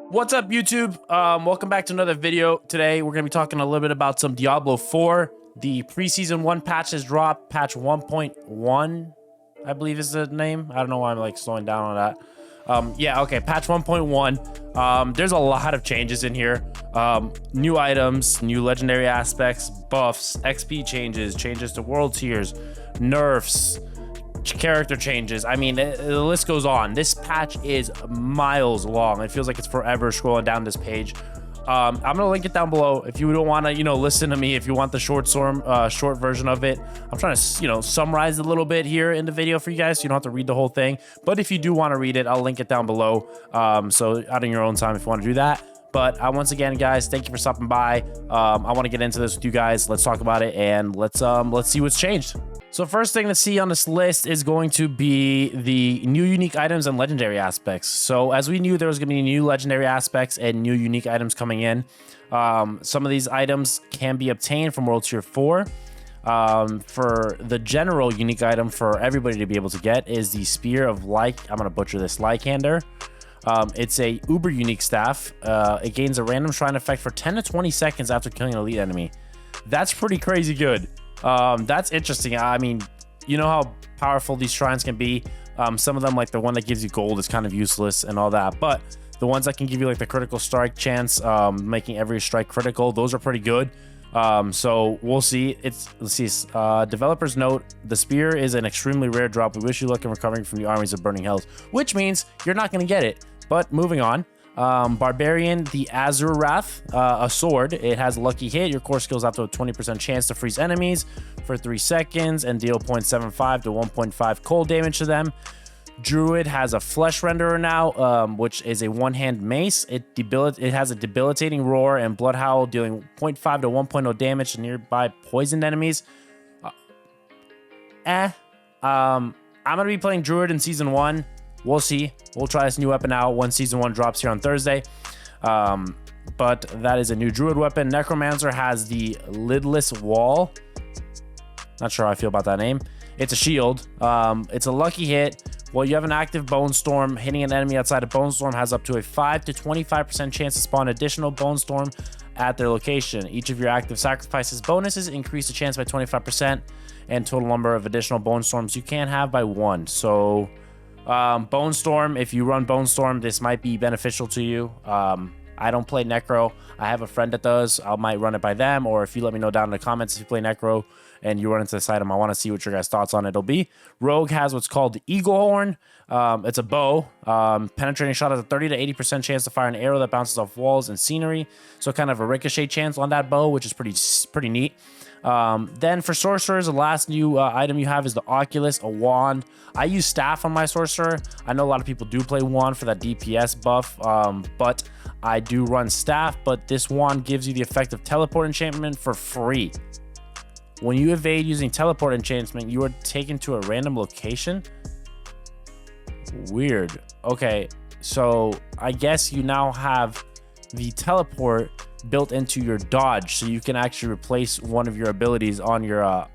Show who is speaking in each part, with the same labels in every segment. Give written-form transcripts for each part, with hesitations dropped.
Speaker 1: What's up, YouTube? Welcome back to another video. Today we're gonna be talking a little bit about some Diablo 4. The preseason 1 patch has dropped. Patch 1.1, I believe is the name. I don't know why I'm like slowing down on that. Yeah, okay, patch 1.1. There's a lot of changes in here. New items, new legendary aspects, buffs, XP changes to world tiers, nerfs, character changes. I mean, the list goes on. This patch is miles long. It feels like it's forever scrolling down this page. I'm gonna link it down below if you don't want to, listen to me. If you want the short version of it, I'm trying to, summarize a little bit here in the video for you guys, so you don't have to read the whole thing. But if you do want to read it, I'll link it down below. So out in your own time, if you want to do that. But once again, guys, thank you for stopping by. I want to get into this with you guys. Let's talk about it and let's see what's changed. So first thing to see on this list is going to be the new unique items and legendary aspects. So as we knew, there was going to be new legendary aspects and new unique items coming in. Some of these items can be obtained from World Tier 4. For the general unique item for everybody to be able to get is the Spear of I'm going to butcher this, Lycander. It's a uber unique staff. It gains a random shrine effect for 10 to 20 seconds after killing an elite enemy. That's pretty crazy good. That's interesting. I mean, you know how powerful these shrines can be. Some of them, like the one that gives you gold, is kind of useless and all that, but the ones that can give you like the critical strike chance, making every strike critical, those are pretty good. So we'll see. Let's see. Developers note the spear is an extremely rare drop. We wish you luck in recovering from the armies of burning hells, which means you're not going to get it. But moving on. Barbarian, the Azure Wrath, a sword. It has a lucky hit. Your core skills have to a 20% chance to freeze enemies for 3 seconds and deal 0.75 to 1.5 cold damage to them. Druid has a flesh renderer now, which is a one-hand mace. It has a debilitating roar and blood howl, dealing 0.5 to 1.0 damage to nearby poisoned enemies. I'm gonna be playing Druid in season 1. We'll see. We'll try this new weapon out once season 1 drops here on Thursday. But that is a new Druid weapon. Necromancer has the Lidless Wall. Not sure how I feel about that name. It's a shield. It's a lucky hit. Well, you have an active Bone Storm. Hitting an enemy outside of Bone Storm has up to a 5 to 25% chance to spawn additional Bone Storm at their location. Each of your active sacrifices bonuses increase the chance by 25%, and total number of additional Bone Storms you can have by 1. So Bone Storm, if you run Bone Storm, this might be beneficial to you. I don't play Necro. I have a friend that does. I might run it by them, or if you let me know down in the comments if you play Necro and you run into this item, I want to see what your guys' thoughts on it'll be. Rogue has what's called the Eagle Horn. It's a bow. Penetrating shot has a 30 to 80% chance to fire an arrow that bounces off walls and scenery. So kind of a ricochet chance on that bow, which is pretty neat. Then for sorcerers, the last new item you have is the Oculus, a wand. I use staff on my sorcerer. I know a lot of people do play wand for that DPS buff, but I do run staff. But this wand gives you the effect of teleport enchantment for free. When you evade using teleport enchantment, you are taken to a random location. Weird. Okay, so I guess you now have the teleport built into your dodge, so you can actually replace one of your abilities on your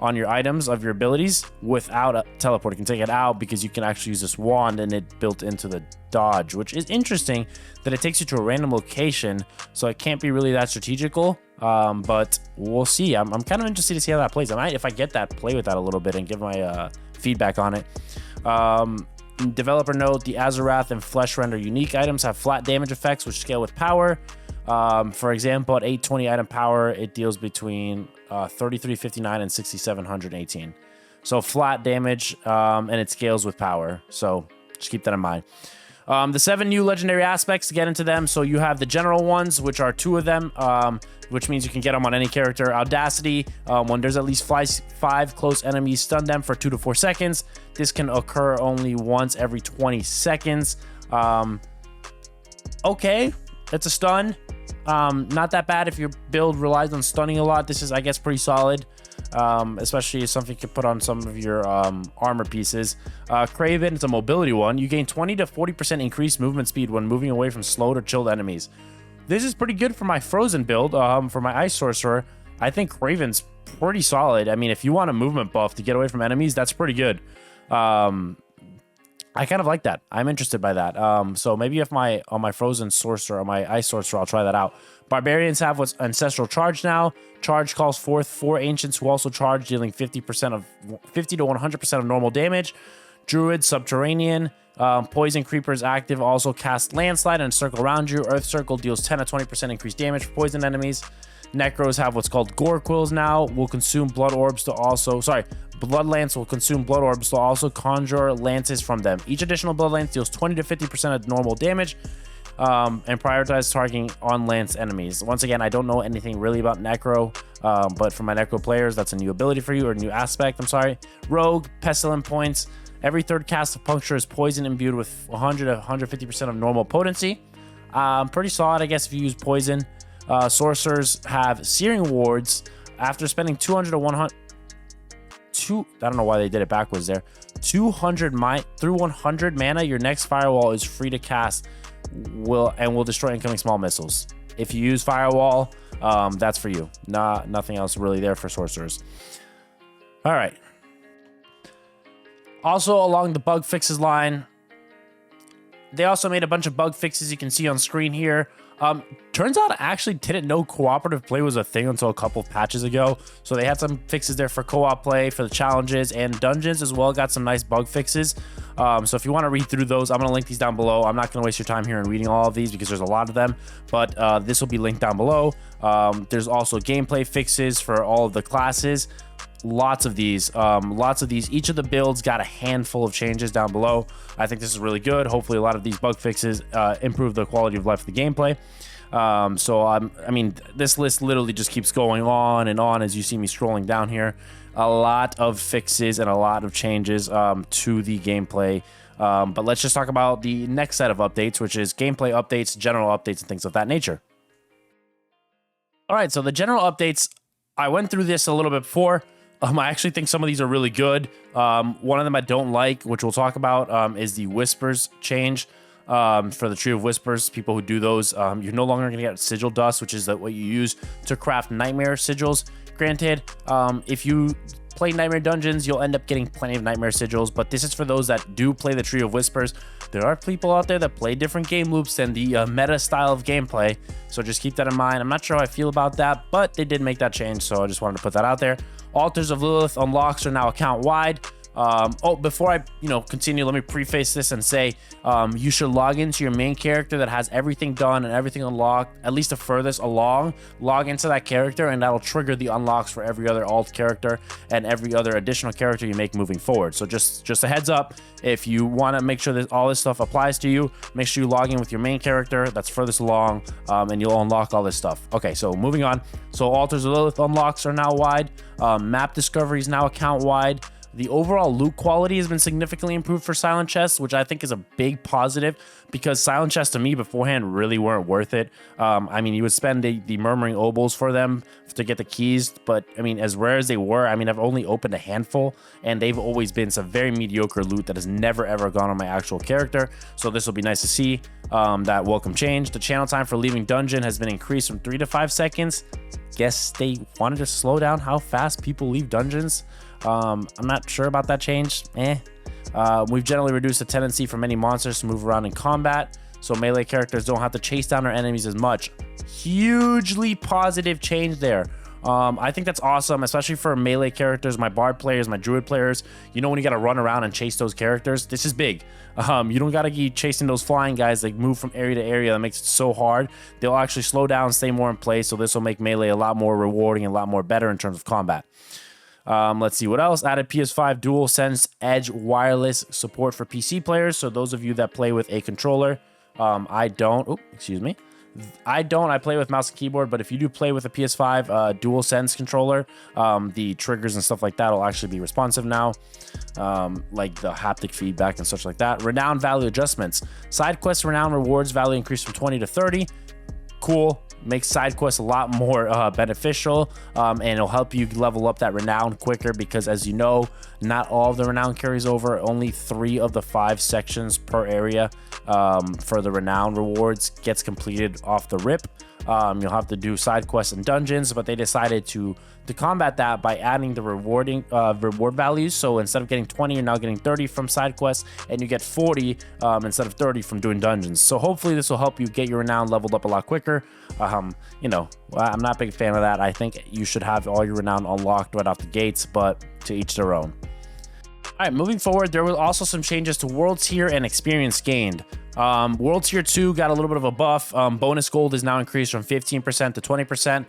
Speaker 1: items of your abilities without a teleport. You can take it out because you can actually use this wand and it built into the dodge, which is interesting that it takes you to a random location, so it can't be really that strategical. But we'll see. I'm kind of interested to see how that plays. I might, if I get that, play with that a little bit and give my feedback on it. Developer note, the Azurath and Flesh Render unique items have flat damage effects which scale with power. For example, at 820 item power, it deals between 3359 and 6718. So flat damage, and it scales with power. So just keep that in mind. The 7 new legendary aspects, to get into them. So you have the general ones, which are 2 of them, which means you can get them on any character. Audacity, when there's at least 5 close enemies, stun them for 2 to 4 seconds. This can occur only once every 20 seconds. Okay, it's a stun. Not that bad if your build relies on stunning a lot. This is, I guess, pretty solid. Especially if something you can put on some of your armor pieces. Craven, it's a mobility one. You gain 20 to 40% increased movement speed when moving away from slowed or chilled enemies. This is pretty good for my frozen build. For my ice sorcerer, I think Craven's pretty solid. I mean, if you want a movement buff to get away from enemies, that's pretty good. I kind of like that. I'm interested by that. So maybe if on my frozen sorcerer, on my ice sorcerer, I'll try that out. Barbarians have what's ancestral charge now. Charge calls forth 4 ancients who also charge, dealing 50 to 100% of normal damage. Druid, subterranean, poison creepers active, also cast landslide and circle around you. Earth circle deals 10 to 20% increased damage for poison enemies. Necros have what's called gore quills now. Will consume blood orbs to also, blood lance will consume blood orbs to also conjure lances from them. Each additional blood lance deals 20 to 50% of normal damage, and prioritize targeting on lance enemies. Once again, I don't know anything really about Necro, but for my Necro players, that's a new ability for you, or a new aspect, I'm sorry. Rogue, pestilent points. Every third cast of puncture is poison imbued with 100 to 150% of normal potency. Pretty solid, I guess, if you use poison. Sorcerers have searing wards. After spending 200 to 100... I don't know why they did it backwards there. 200 through 100 mana, your next firewall is free to cast will destroy incoming small missiles. If you use firewall, that's for you. Nothing else really there for sorcerers. All right. Also, along the bug fixes line, they also made a bunch of bug fixes you can see on screen here. Turns out I actually didn't know cooperative play was a thing until a couple of patches ago. So they had some fixes there for co-op play, for the challenges, and dungeons as well. Got some nice bug fixes. So if you want to read through those, I'm going to link these down below. I'm not going to waste your time here in reading all of these because there's a lot of them, but this will be linked down below. There's also gameplay fixes for all of the classes. Lots of these. Each of the builds got a handful of changes down below. I think this is really good. Hopefully a lot of these bug fixes improve the quality of life of the gameplay. I mean, this list literally just keeps going on and on as you see me scrolling down here. A lot of fixes and a lot of changes to the gameplay. But let's just talk about the next set of updates, which is gameplay updates, general updates, and things of that nature. All right, so the general updates, I went through this a little bit before. I actually think some of these are really good. One of them I don't like, which we'll talk about, is the Whispers change. For the Tree of Whispers, people who do those, you're no longer going to get sigil dust, which is what you use to craft nightmare sigils. Granted, if you play Nightmare Dungeons, you'll end up getting plenty of Nightmare Sigils, but this is for those that do play the Tree of Whispers. There are people out there that play different game loops than the meta style of gameplay, so just keep that in mind. I'm not sure how I feel about that, but they did make that change, so I just wanted to put that out there. Altars of Lilith unlocks are now account-wide. Before I, continue, let me preface this and say, you should log into your main character that has everything done and everything unlocked, at least the furthest along. Log into that character and that'll trigger the unlocks for every other alt character and every other additional character you make moving forward. So just a heads up, if you want to make sure that all this stuff applies to you, make sure you log in with your main character that's furthest along, and you'll unlock all this stuff. Okay, so moving on. So Altars of Lilith unlocks are now wide. Map discovery is now account wide. The overall loot quality has been significantly improved for Silent Chests, which I think is a big positive because Silent Chests to me beforehand really weren't worth it. I mean, you would spend the Murmuring Obols for them to get the keys, but I mean, as rare as they were, I mean, I've only opened a handful and they've always been some very mediocre loot that has never ever gone on my actual character. So this will be nice to see that welcome change. The channel time for leaving dungeon has been increased from 3 to 5 seconds. Guess they wanted to slow down how fast people leave dungeons. I'm not sure about that change. We've generally reduced the tendency for many monsters to move around in combat, so melee characters don't have to chase down their enemies as much. Hugely positive change there. I think that's awesome, especially for melee characters, my bard players, my druid players. You know, when you got to run around and chase those characters, this is big. You don't got to keep chasing those flying guys that move from area to area. That makes it so hard. They'll actually slow down, stay more in place, so this will make melee a lot more rewarding and a lot more better in terms of combat. Let's see what else. Added PS5 DualSense Edge wireless support for PC players. So those of you that play with a controller, I don't. Oh, excuse me. I don't. I play with mouse and keyboard, but if you do play with a PS5 DualSense controller, the triggers and stuff like that will actually be responsive now, like the haptic feedback and such like that. Renown value adjustments. Side quest renown rewards value increased from 20 to 30. Cool. Makes side quests a lot more beneficial, and it'll help you level up that renown quicker because, as you know, not all of the renown carries over. Only 3 of the 5 sections per area for the renown rewards gets completed off the rip. You'll have to do side quests and dungeons, but they decided to combat that by adding the reward values. So instead of getting 20, you're now getting 30 from side quests, and you get 40 instead of 30 from doing dungeons. So hopefully this will help you get your renown leveled up a lot quicker. You know, I'm not a big fan of that. I think you should have all your renown unlocked right off the gates, but to each their own. All right, moving forward, there were also some changes to world tier and experience gained. World tier 2 got a little bit of a buff. Bonus gold is now increased from 15% to 20%.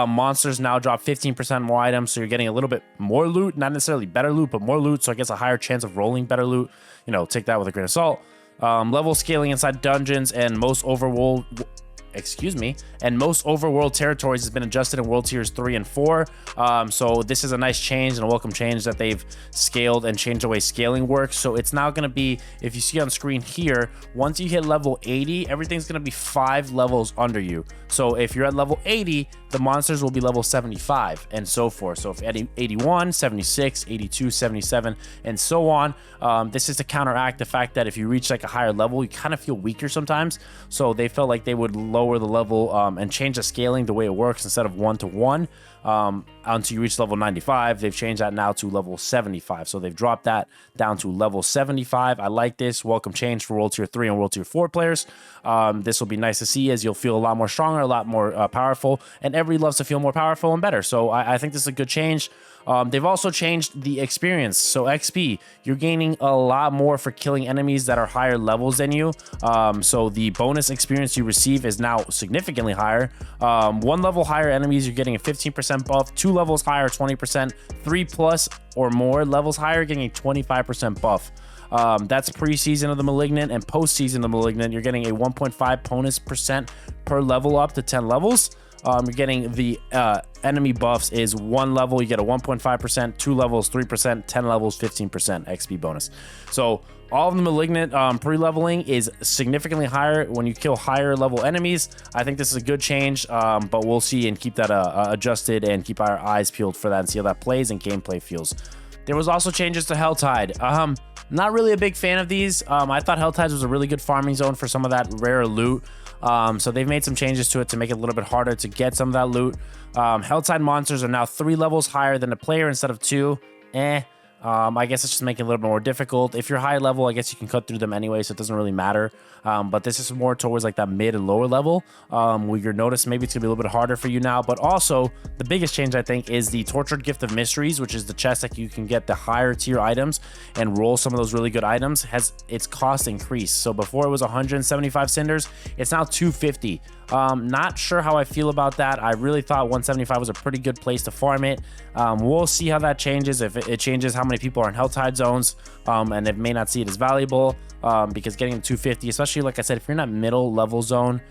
Speaker 1: Monsters now drop 15% more items, so you're getting a little bit more loot, not necessarily better loot, but more loot, so I guess a higher chance of rolling better loot. You know, take that with a grain of salt. Level scaling inside dungeons and most overworld territories has been adjusted in world tiers 3 and 4. So this is a nice change and a welcome change that they've scaled and changed the way scaling works. So it's now going to be, if you see on screen here, once you hit level 80, everything's going to be 5 levels under you. So if you're at level 80, the monsters will be level 75 and so forth. So if at 81, 76, 82, 77, and so on. This is to counteract the fact that if you reach like a higher level, you kind of feel weaker sometimes. So they felt like they would lower the level and change the scaling the way it works. Instead of 1 to 1 until you reach level 95, they've changed that now to level 75. So they've dropped that down to level 75. I like this. Welcome change for World Tier 3 and World Tier 4 players. This will be nice to see, as you'll feel a lot more stronger, a lot more powerful, and everybody loves to feel more powerful and better. So I think this is a good change. They've also changed the experience. So XP, you're gaining a lot more for killing enemies that are higher levels than you. So the bonus experience you receive is now significantly higher. 1 level higher enemies, you're getting a 15% buff. 2 levels higher, 20%. 3+ or more levels higher, getting a 25% buff. That's pre-season of the Malignant, and post-season of the Malignant, you're getting a 1.5 bonus percent per level up to 10 levels. You're getting the enemy buffs is 1 level, you get a 1.5%, 2 levels, 3%, 10 levels, 15% XP bonus. So all of the Malignant pre-leveling is significantly higher when you kill higher level enemies. I think this is a good change, but we'll see and keep that adjusted and keep our eyes peeled for that and see how that plays and gameplay feels. There was also changes to Helltide. Not really a big fan of these. I thought Helltide was a really good farming zone for some of that rare loot. So they've made some changes to it to make it a little bit harder to get some of that loot. Helltide monsters are now 3 levels higher than the player instead of 2. I guess it's just making it a little bit more difficult. If you're high level, I guess you can cut through them anyway, so it doesn't really matter. But this is more towards like that mid and lower level, where you're notice maybe it's gonna be a little bit harder for you now. But also the biggest change, I think, is the Tortured Gift of Mysteries, which is the chest that you can get the higher tier items and roll some of those really good items, has its cost increased. So before it was 175 cinders, it's now 250. Not sure how I feel about that. I really thought 175 was a pretty good place to farm it. We'll see how that changes, if it changes how many people are in Helltide zones, and it may not see it as valuable, because getting to 250, especially like I said, if you're in that middle level zone,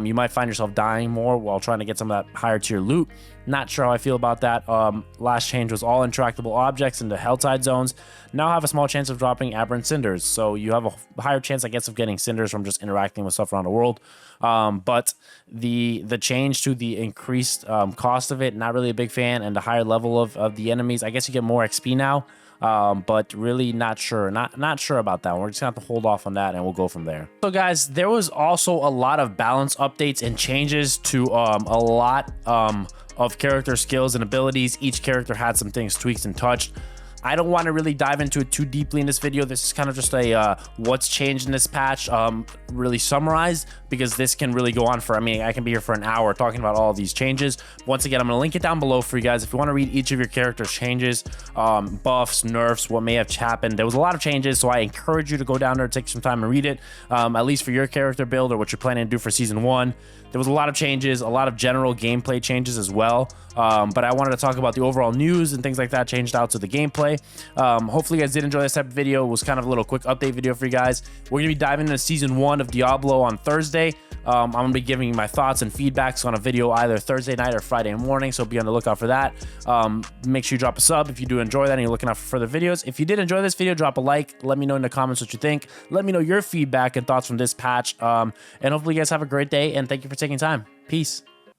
Speaker 1: you might find yourself dying more while trying to get some of that higher tier loot. Not sure how I feel about that. Last change was all interactable objects into Helltide zones now have a small chance of dropping aberrant cinders, so you have a higher chance, I guess, of getting cinders from just interacting with stuff around the world. But the change to the increased cost of it, not really a big fan, and the higher level of the enemies, I guess you get more XP now, but really not sure about that. We're just gonna have to hold off on that and we'll go from there. So guys, there was also a lot of balance updates and changes to a lot of character skills and abilities. Each character had some things tweaked and touched. I don't want to really dive into it too deeply in this video. This is kind of just a what's changed in this patch, really summarized, because this can really go on for, I mean, I can be here for an hour talking about all of these changes. Once again, I'm going to link it down below for you guys if you want to read each of your characters' changes, buffs, nerfs, what may have happened. There was a lot of changes, so I encourage you to go down there, take some time and read it, at least for your character build or what you're planning to do for Season 1. There was a lot of changes, a lot of general gameplay changes as well, but I wanted to talk about the overall news and things like that changed out to the gameplay. Hopefully you guys did enjoy this type of video. It was kind of a little quick update video for you guys. We're going to be diving into Season 1 of Diablo on Thursday. I'm going to be giving you my thoughts and feedbacks on a video either Thursday night or Friday morning, so be on the lookout for that. Make sure you drop a sub if you do enjoy that and you're looking out for further videos. If you did enjoy this video, drop a like. Let me know in the comments what you think. Let me know your feedback and thoughts from this patch. And hopefully you guys have a great day, and thank you for taking time. Peace.